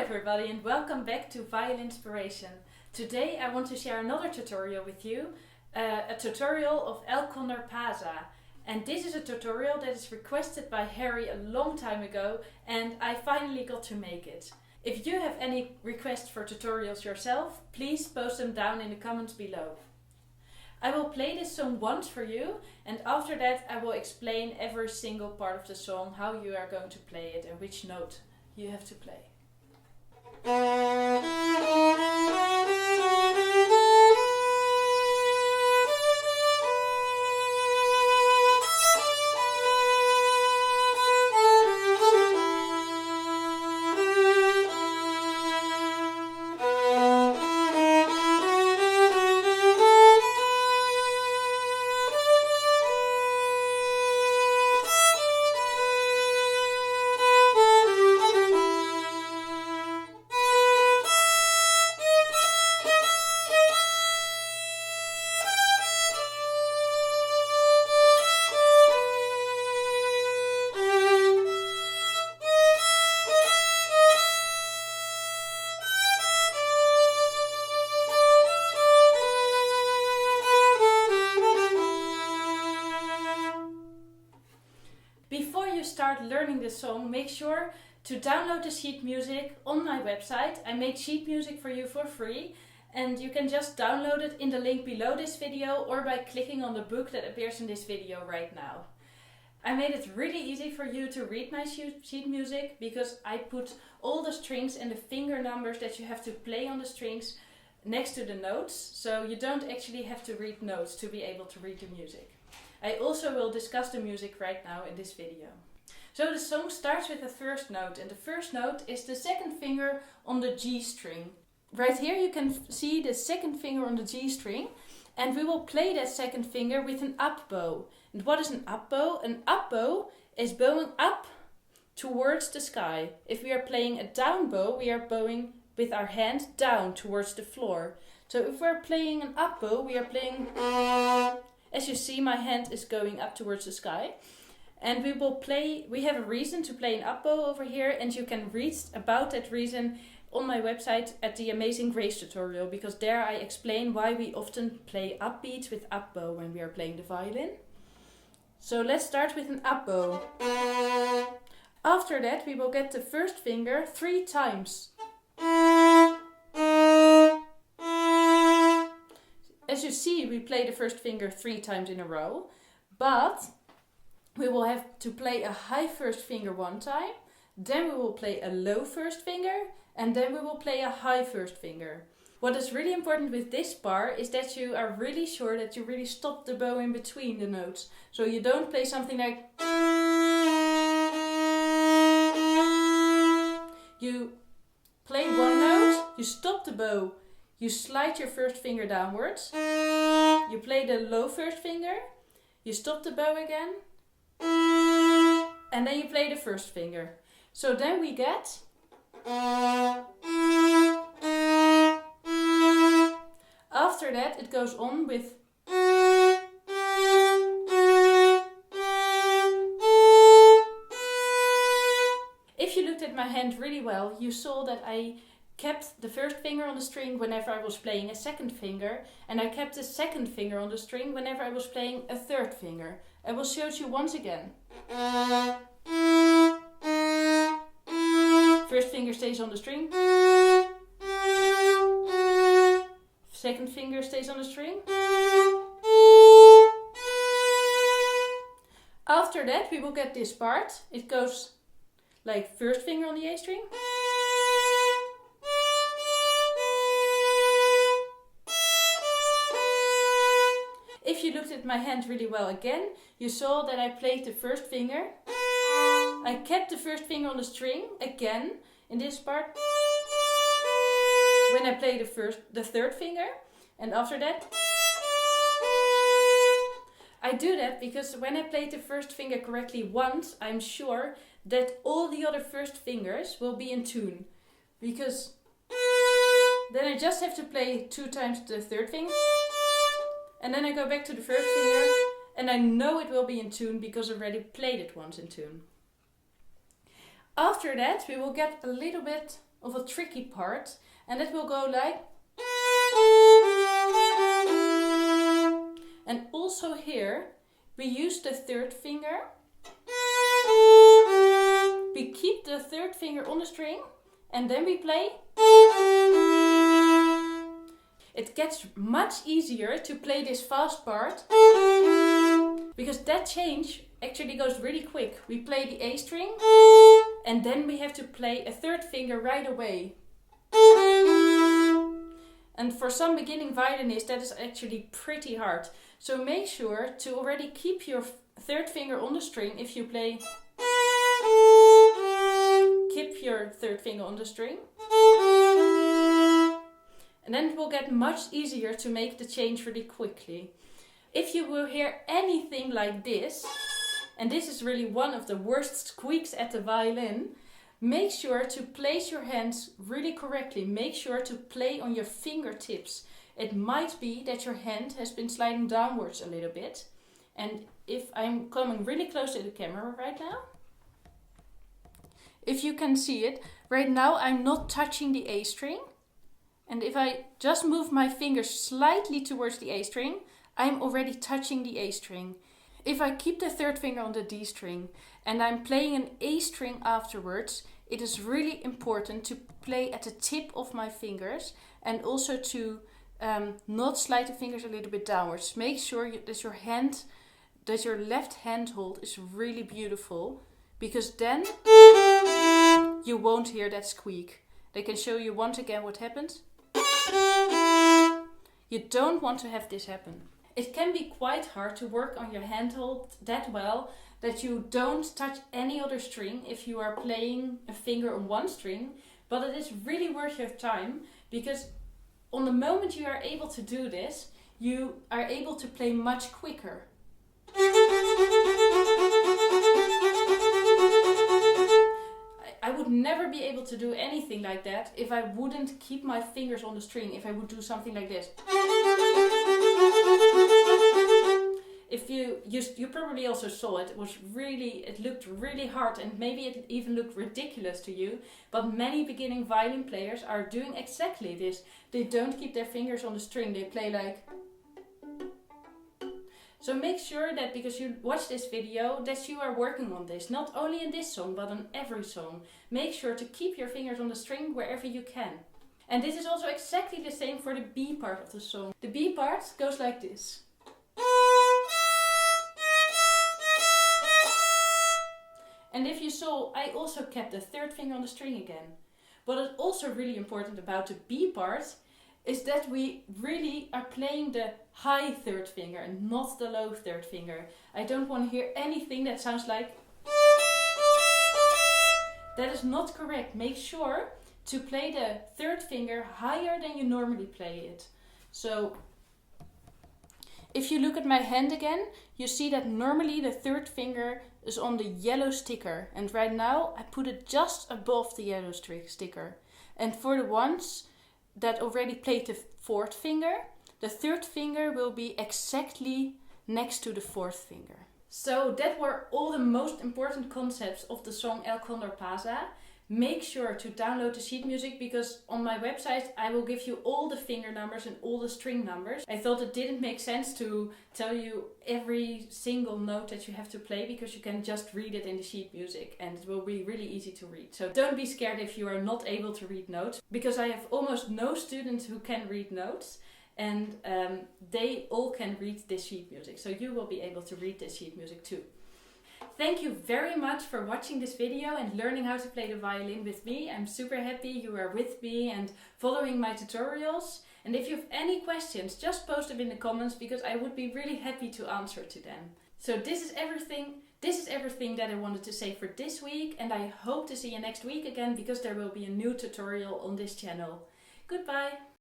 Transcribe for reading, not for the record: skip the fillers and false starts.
everybody and welcome back to Violin Inspiration. Today I want to share another tutorial with you, a tutorial of Condor Pasa. And this is a tutorial that is requested by Harry a long time ago and I finally got to make it. If you have any requests for tutorials yourself, please post them down in the comments below. I will play this song once for you and after that I will explain every single part of the song, how you are going to play it and which note you have to play. Before you start learning the song, make sure to download the sheet music on my website. I made sheet music for you for free and you can just download it in the link below this video or by clicking on the book that appears in this video right now. I made it really easy for you to read my sheet music because I put all the strings and the finger numbers that you have to play on the strings next to the notes, so you don't actually have to read notes to be able to read the music. I also will discuss the music right now in this video. So the song starts with the first note and the first note is the second finger on the G string. Right here you can see the second finger on the G string and we will play that second finger with an up bow. And what is an up bow? An up bow is bowing up towards the sky. If we are playing a down bow, we are bowing with our hand down towards the floor. So if we're playing an up bow, we are playing... As you see, my hand is going up towards the sky. And we have a reason to play an up bow over here and you can read about that reason on my website at the Amazing Grace tutorial, because there I explain why we often play upbeats with up bow when we are playing the violin. So let's start with an up bow. After that we will get the first finger 3 times. As you see, we play the first finger 3 times in a row, but we will have to play a high first finger 1 time, then we will play a low first finger, and then we will play a high first finger. What is really important with this part is that you are really sure that you really stop the bow in between the notes. So you don't play something like... You play one note, you stop the bow, you slide your first finger downwards, you play the low first finger, you stop the bow again, and then you play the first finger. So then we get... After that it goes on with... If you looked at my hand really well, you saw that I kept the first finger on the string whenever I was playing a second finger, and I kept the second finger on the string whenever I was playing a third finger. I will show it you once again. First finger stays on the string. Second finger stays on the string. After that we will get this part. It goes like first finger on the A string. If you looked at my hand really well again, you saw that I played the first finger. I kept the first finger on the string again in this part when I play the third finger, and after that I do that because when I played the first finger correctly once, I'm sure that all the other first fingers will be in tune, because then I just have to play 2 times the third finger. And then I go back to the first finger and I know it will be in tune because I already played it once in tune. After that we will get a little bit of a tricky part, and that will go like. And also here we use the third finger. We keep the third finger on the string and then we play. It gets much easier to play this fast part because that change actually goes really quick. We play the A string and then we have to play a third finger right away. And for some beginning violinists that is actually pretty hard. So make sure to already keep your third finger on the string if you play. Keep your third finger on the string. And then it will get much easier to make the change really quickly. If you will hear anything like this, and this is really one of the worst squeaks at the violin, make sure to place your hands really correctly. Make sure to play on your fingertips. It might be that your hand has been sliding downwards a little bit. And if I'm coming really close to the camera right now, if you can see it, right now I'm not touching the A string. And if I just move my fingers slightly towards the A string, I'm already touching the A string. If I keep the third finger on the D string and I'm playing an A string afterwards, it is really important to play at the tip of my fingers and also to not slide the fingers a little bit downwards. Make sure that your left hand hold is really beautiful, because then you won't hear that squeak. I can show you once again what happens. You don't want to have this happen. It can be quite hard to work on your hand hold that well that you don't touch any other string if you are playing a finger on one string, but it is really worth your time, because on the moment you are able to do this, you are able to play much quicker. I would never be able to do anything like that if I wouldn't keep my fingers on the string, if I would do something like this. If you probably also saw it, it looked really hard and maybe it even looked ridiculous to you, but many beginning violin players are doing exactly this. They don't keep their fingers on the string, they play like. So make sure that because you watch this video that you are working on this, not only in this song but on every song. Make sure to keep your fingers on the string wherever you can. And this is also exactly the same for the B part of the song. The B part goes like this. And if you saw, I also kept the third finger on the string again. What is also really important about the B part is that we really are playing the high third finger and not the low third finger. I don't want to hear anything that sounds like. That is not correct. Make sure to play the third finger higher than you normally play it. So if you look at my hand again, you see that normally the third finger is on the yellow sticker. And right now I put it just above the yellow sticker. And for the ones that already played the fourth finger, the third finger will be exactly next to the fourth finger. So that were all the most important concepts of the song El Condor Pasa. Make sure to download the sheet music, because on my website I will give you all the finger numbers and all the string numbers. I thought it didn't make sense to tell you every single note that you have to play, because you can just read it in the sheet music and it will be really easy to read. So don't be scared if you are not able to read notes, because I have almost no students who can read notes, and they all can read this sheet music. So you will be able to read this sheet music too. Thank you very much for watching this video and learning how to play the violin with me. I'm super happy you are with me and following my tutorials. And if you have any questions, just post them in the comments, because I would be really happy to answer to them. So this is everything that I wanted to say for this week, and I hope to see you next week again, because there will be a new tutorial on this channel. Goodbye!